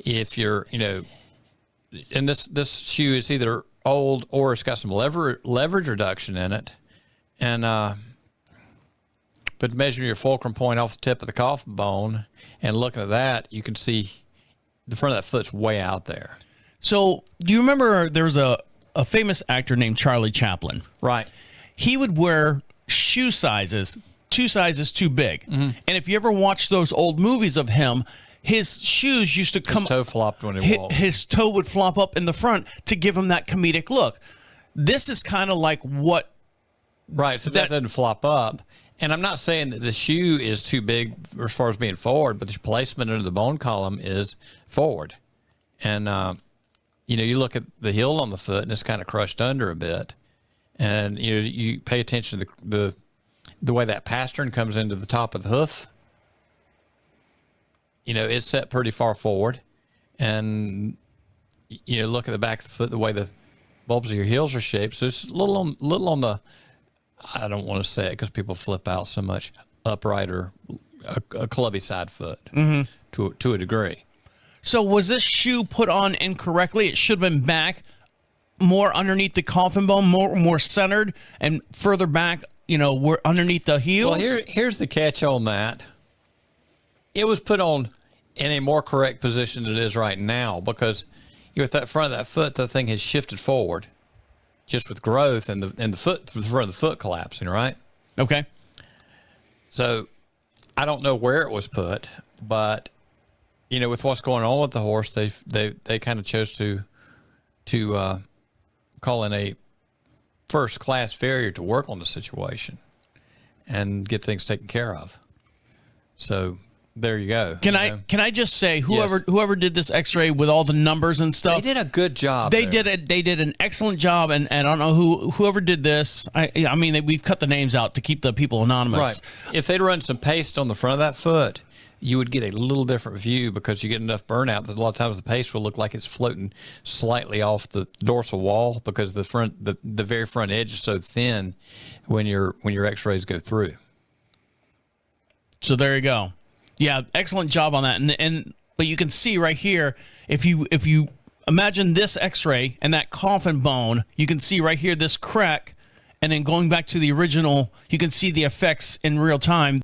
if you're, and this shoe is either old or it's got some leverage reduction in it, and but measuring your fulcrum point off the tip of the coffin bone and looking at that, you can see the front of that foot's way out there. So, do you remember there was a famous actor named Charlie Chaplin? Right. He would wear shoe sizes, 2 sizes too big. And if you ever watch those old movies of him, his shoes used to come... His toe flopped when he walked. His toe would flop up in the front to give him that comedic look. This is kind of like what... Right, so that doesn't flop up. And I'm not saying that the shoe is too big as far as being forward, but the placement under the bone column is forward. And, you look at the heel on the foot, and it's kind of crushed under a bit. And, you pay attention to the way that pastern comes into the top of the hoof. It's set pretty far forward. And, look at the back of the foot, the way the bulbs of your heels are shaped. So it's a little on the... I don't want to say it because people flip out so much, upright or a clubby side foot to a degree. So was this shoe put on incorrectly? It should have been back more underneath the coffin bone, more centered and further back, underneath the heels? Well, here's the catch on that. It was put on in a more correct position than it is right now because with that front of that foot, the thing has shifted forward. Just with growth and the front of the foot collapsing, right? Okay. So I don't know where it was put, but with what's going on with the horse, they kind of chose to call in a first class farrier to work on the situation and get things taken care of. So there you go. Can I just say whoever did this X-ray with all the numbers and stuff, they did a good job. They did an excellent job, and I don't know whoever did this. I mean we've cut the names out to keep the people anonymous. Right. If they'd run some paste on the front of that foot, you would get a little different view because you get enough burnout that a lot of times the paste will look like it's floating slightly off the dorsal wall because the very front edge is so thin when your X-rays go through. So there you go. Yeah, excellent job on that. But you can see right here, if you imagine this X-ray and that coffin bone, you can see right here this crack, and then going back to the original, you can see the effects in real time.